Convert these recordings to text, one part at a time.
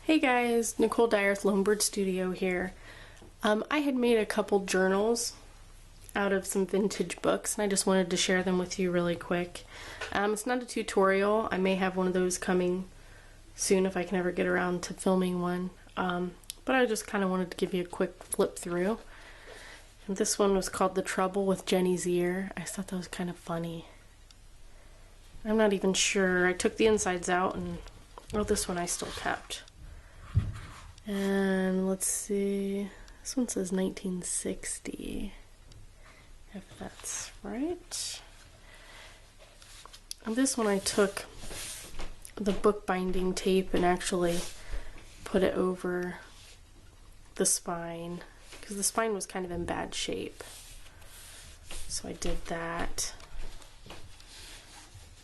Hey guys, Nicole Dyer with Lonebird Studio here. I had made a couple journals out of some vintage books and I just wanted to share them with you really quick. It's not a tutorial. I may have one of those coming soon if I can ever get around to filming one. But I just kind of wanted to give you a quick flip through. And this one was called The Trouble with Jenny's Ear. I thought that was kind of funny. I'm not even sure. I took the insides out and this one I still kept. And let's see, this one says 1960, if that's right. And this one I took the bookbinding tape and actually put it over the spine because the spine was kind of in bad shape. So I did that.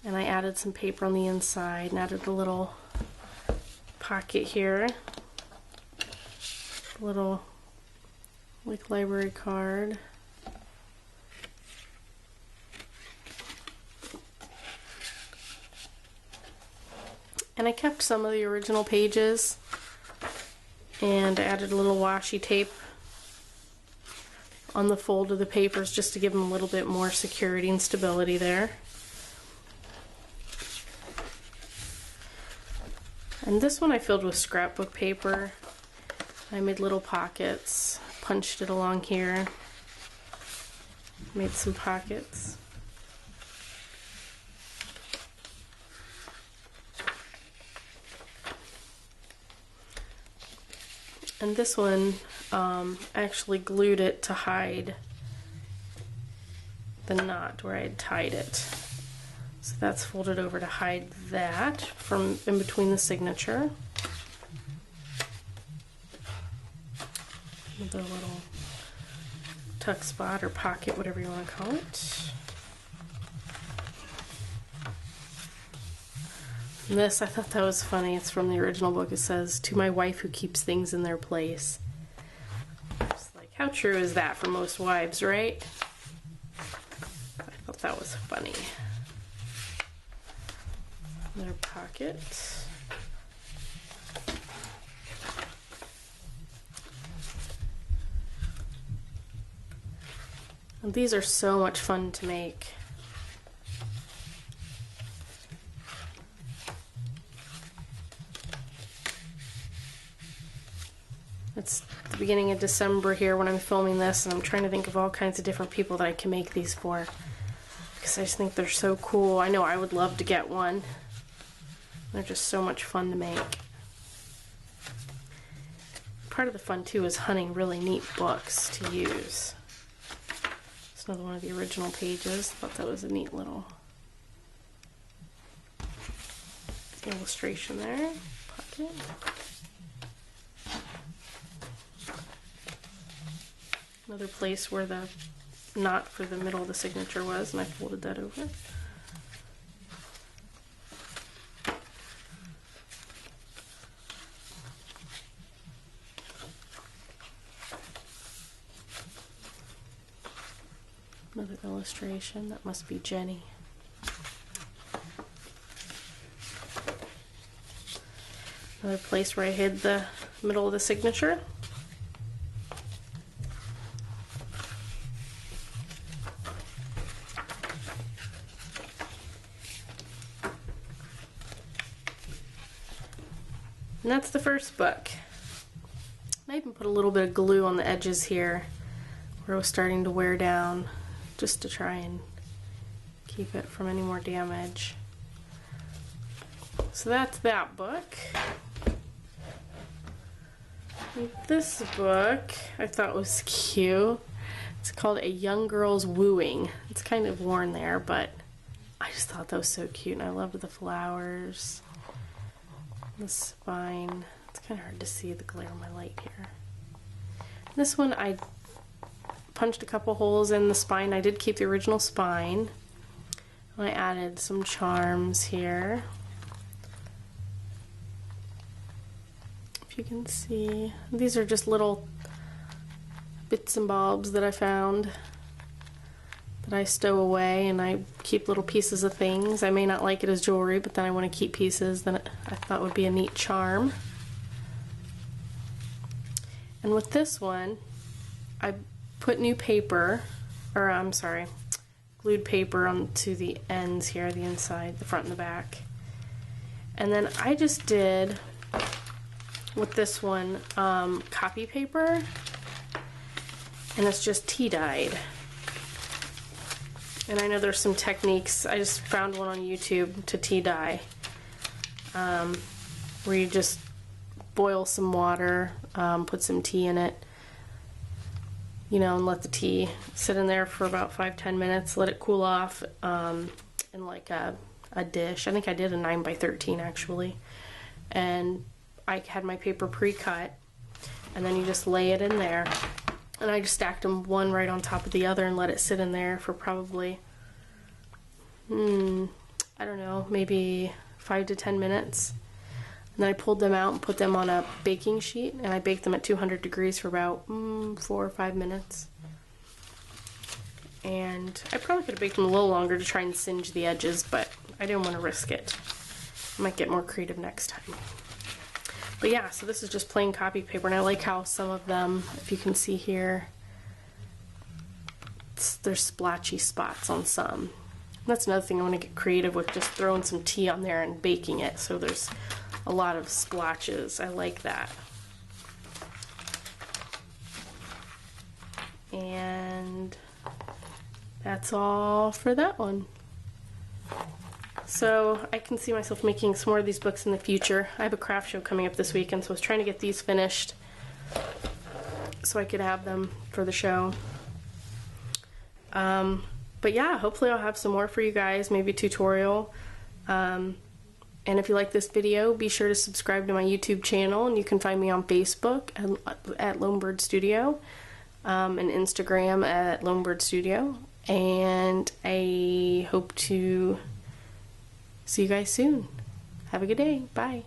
And I added some paper on the inside and added a little pocket here. Little like library card. And I kept some of the original pages and I added a little washi tape on the fold of the papers just to give them a little bit more security and stability there. And this one I filled with scrapbook paper. I made little pockets, punched it along here, made some pockets. And this one, I actually glued it to hide the knot where I had tied it. So that's folded over to hide that from in between the signature. The little tuck spot or pocket, whatever you want to call it. And this, I thought that was funny. It's from the original book. It says, "To my wife who keeps things in their place." It's like, how true is that for most wives, right? I thought that was funny. Another pocket. And these are so much fun to make. It's the beginning of December here when I'm filming this, and I'm trying to think of all kinds of different people that I can make these for, because I just think they're so cool. I know I would love to get one. They're just so much fun to make. Part of the fun too is hunting really neat books to use. Another one of the original pages. Thought that was a neat little illustration there. Pocket. Another place where the knot for the middle of the signature was, and I folded that over. Another illustration. That must be Jenny. Another place where I hid the middle of the signature. And that's the first book. I even put a little bit of glue on the edges here where it was starting to wear down, just to try and keep it from any more damage. So that's that book. And this book I thought was cute. It's called A Young Girl's Wooing. It's kind of worn there, but I just thought that was so cute, and I loved the flowers, the spine. It's kind of hard to see the glare of my light here. This one I punched a couple holes in the spine. I did keep the original spine. I added some charms here. If you can see, these are just little bits and bobs that I found that I stow away, and I keep little pieces of things. I may not like it as jewelry, but then I want to keep pieces that I thought would be a neat charm. And with this one, I put new paper, or I'm sorry, glued paper onto the ends here, the inside, the front and the back. And then I just did, with this one, copy paper, and it's just tea dyed. And I know there's some techniques, I just found one on YouTube to tea dye, where you just boil some water, put some tea in it, you know, and let the tea sit in there for about 5-10 minutes, let it cool off in like a dish. I think I did a 9x13 actually. And I had my paper pre-cut, and then you just lay it in there. And I just stacked them one right on top of the other and let it sit in there for probably, I don't know, maybe 5 to 10 minutes. And then I pulled them out and put them on a baking sheet, and I baked them at 200 degrees for about 4 or 5 minutes. And I probably could have baked them a little longer to try and singe the edges, but I didn't want to risk it. I might get more creative next time. But yeah, so this is just plain copy paper, and I like how some of them, if you can see here, there's splatchy spots on some. That's another thing I want to get creative with, just throwing some tea on there and baking it, so there's a lot of splotches. I like that. And that's all for that one. So I can see myself making some more of these books in the future. I have a craft show coming up this weekend, so I was trying to get these finished so I could have them for the show. But yeah, hopefully I'll have some more for you guys, maybe a tutorial. And if you like this video, be sure to subscribe to my YouTube channel, and you can find me on Facebook at Lonebird Studio, and Instagram at Lonebird Studio. And I hope to see you guys soon. Have a good day. Bye.